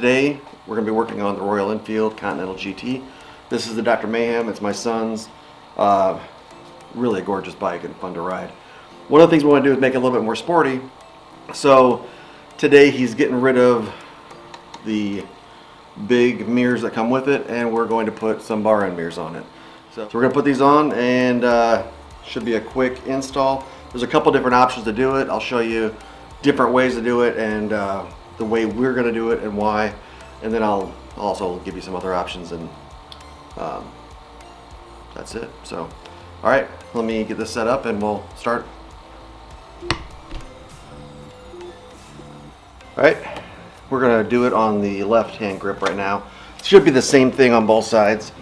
Today we're going to be working on the Royal Enfield Continental GT. This is the Dr. Mayhem. It's my son's. Really a gorgeous bike and fun to ride. One of the things we want to do is make it a little bit more sporty. So today he's getting rid of the big mirrors that come with it, and we're going to put some bar end mirrors on it. So we're going to put these on, and should be a quick install. There's a couple different options to do it. I'll show you different ways to do it, and the way we're going to do it and why, and then I'll also give you some other options, and that's it. So alright, let me get this set up and we'll start. Alright, we're going to do it on the left hand grip right now. It should be the same thing on both sides.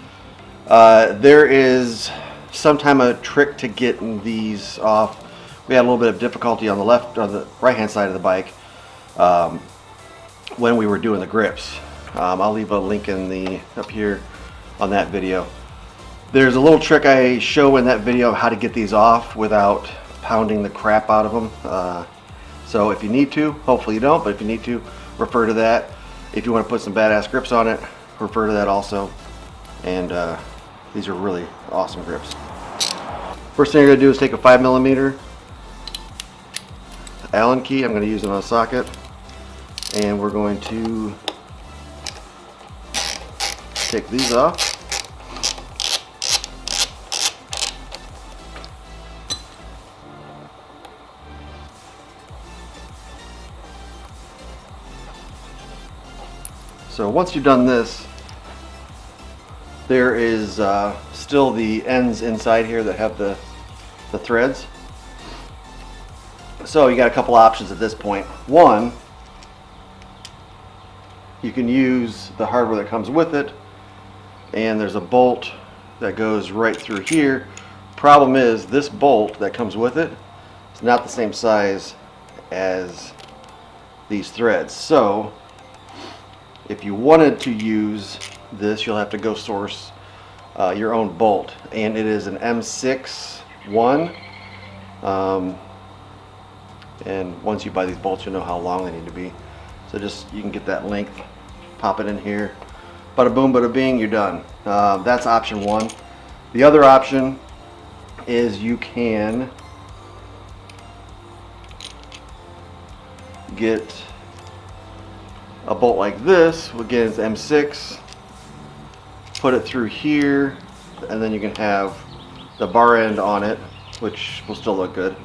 There is sometime a trick to getting these off. We had a little bit of difficulty on the right hand side of the bike when we were doing the grips. I'll leave a link in up here on that video. There's a little trick I show in that video of how to get these off without pounding the crap out of them. So if you need to, hopefully you don't, but if you need to, refer to that. If you want to put some badass grips on it, refer to that also. And these are really awesome grips. First thing you're going to do is take a 5mm Allen key. I'm going to use it on a socket, and we're going to take these off. So once you've done this, there is still the ends inside here that have the threads. So you got a couple options at this point. One, you can use the hardware that comes with it, and there's a bolt that goes right through here. Problem is, this bolt that comes with it is not the same size as these threads. So if you wanted to use this, you'll have to go source your own bolt, and it is an M6-1. And once you buy these bolts, you'll know how long they need to be. So just, you can get that length, pop it in here, bada boom, bada bing, you're done. That's option one. The other option is you can get a bolt like this. Again, it's M6. Put it through here, and then you can have the bar end on it, which will still look good.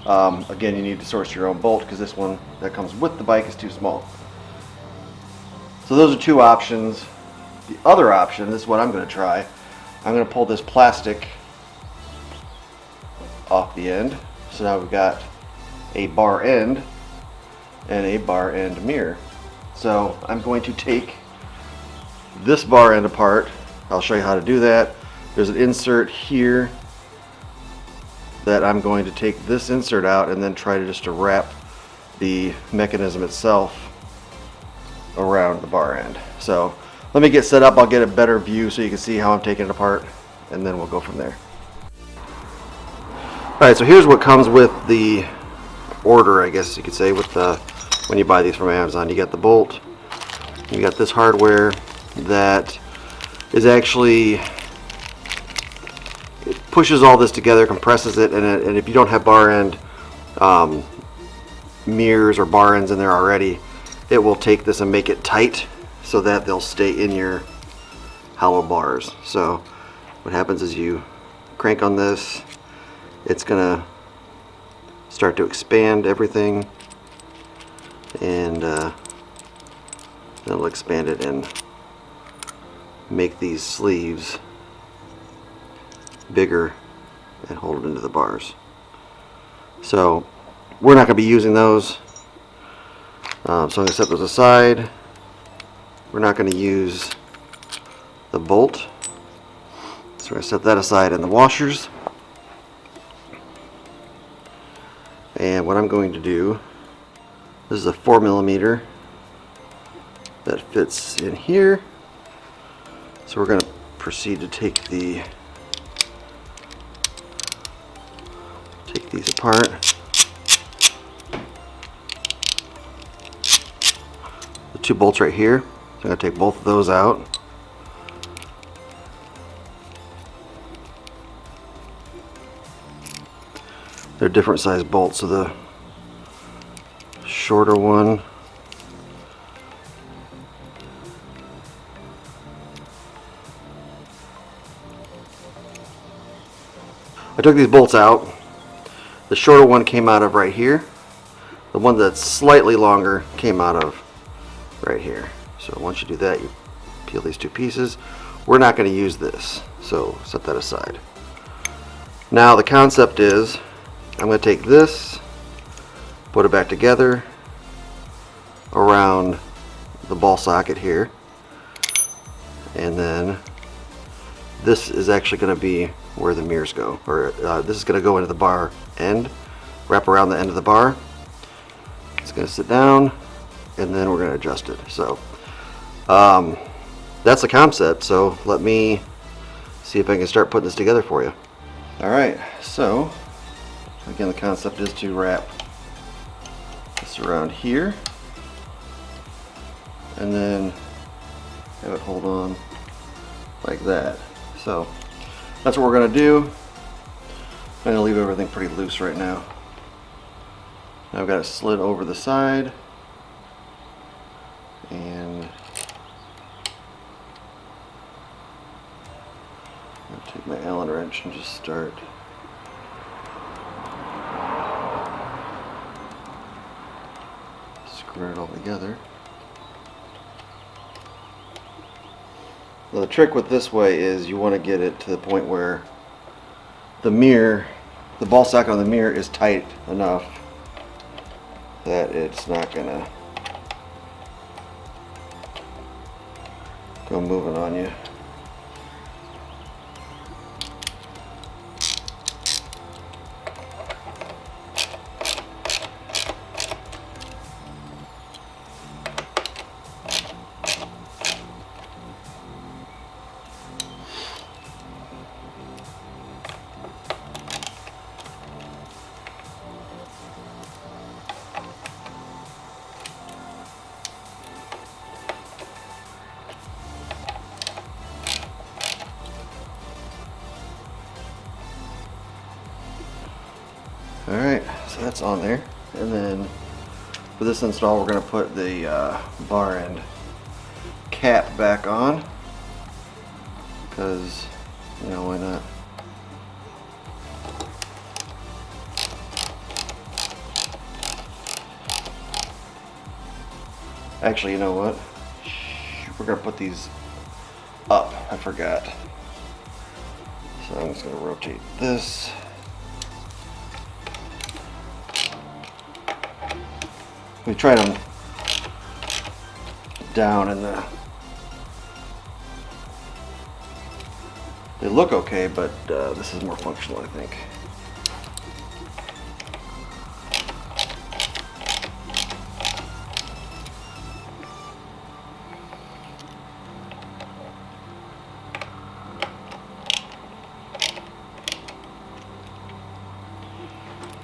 Again, you need to source your own bolt because this one that comes with the bike is too small. So those are two options. The other option, this is what I'm going to try. I'm going to pull this plastic off the end. So now we've got a bar end and a bar end mirror. So I'm going to take this bar end apart. I'll show you how to do that. There's an insert here that I'm going to take this insert out and then try to just wrap the mechanism itself around the bar end. So let me get set up. I'll get a better view so you can see how I'm taking it apart, and then we'll go from there. Alright, so here's what comes with the order, I guess you could say, with when you buy these from Amazon. You got the bolt, you got this hardware that is actually, it pushes all this together, compresses it, and if you don't have bar end mirrors or bar ends in there already, it will take this and make it tight so that they'll stay in your hollow bars. So what happens is you crank on this, it's gonna start to expand everything, and it'll expand it and make these sleeves bigger and hold it into the bars. So we're not going to be using those, so I'm going to set those aside. We're not going to use the bolt, so we're going to set that aside in the washers. And what I'm going to do, this is a 4mm that fits in here. So we're going to proceed to take these apart. The two bolts right here. I'm going to take both of those out. They're different size bolts, so the shorter one I took these bolts out. The shorter one came out of right here. The one that's slightly longer came out of right here. So once you do that, you peel these two pieces. We're not going to use this, so set that aside. Now the concept is, I'm going to take this, put it back together around the ball socket here, and then this is actually going to be where the mirrors go, or this is going to go into the bar end, wrap around the end of the bar. It's going to sit down, and then we're going to adjust it. So that's the concept. So let me see if I can start putting this together for you. Alright, so again, the concept is to wrap this around here and then have it hold on like that. So that's what we're going to do. I'm going to leave everything pretty loose right now. Now I've got it slid over the side, and I'll take my Allen wrench and just start screwing it all together. Now the trick with this way is you want to get it to the point where the mirror, the ball socket on the mirror is tight enough that it's not gonna go moving on you. Alright, so that's on there, and then for this install we're going to put the bar end cap back on, because, you know, why not? Actually, you know what? We're going to put these up. I forgot. So I'm just going to rotate this. We tried them down and they look okay, but this is more functional, I think.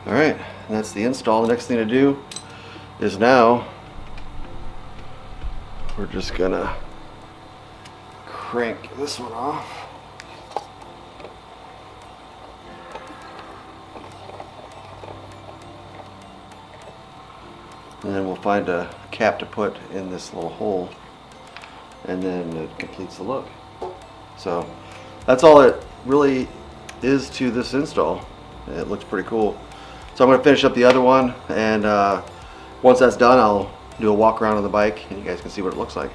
Alright, that's the install. The next thing to do is now we're just gonna crank this one off. And then we'll find a cap to put in this little hole, and then it completes the look. So that's all it really is to this install. It looks pretty cool. So I'm going to finish up the other one, and once that's done, I'll do a walk around on the bike and you guys can see what it looks like.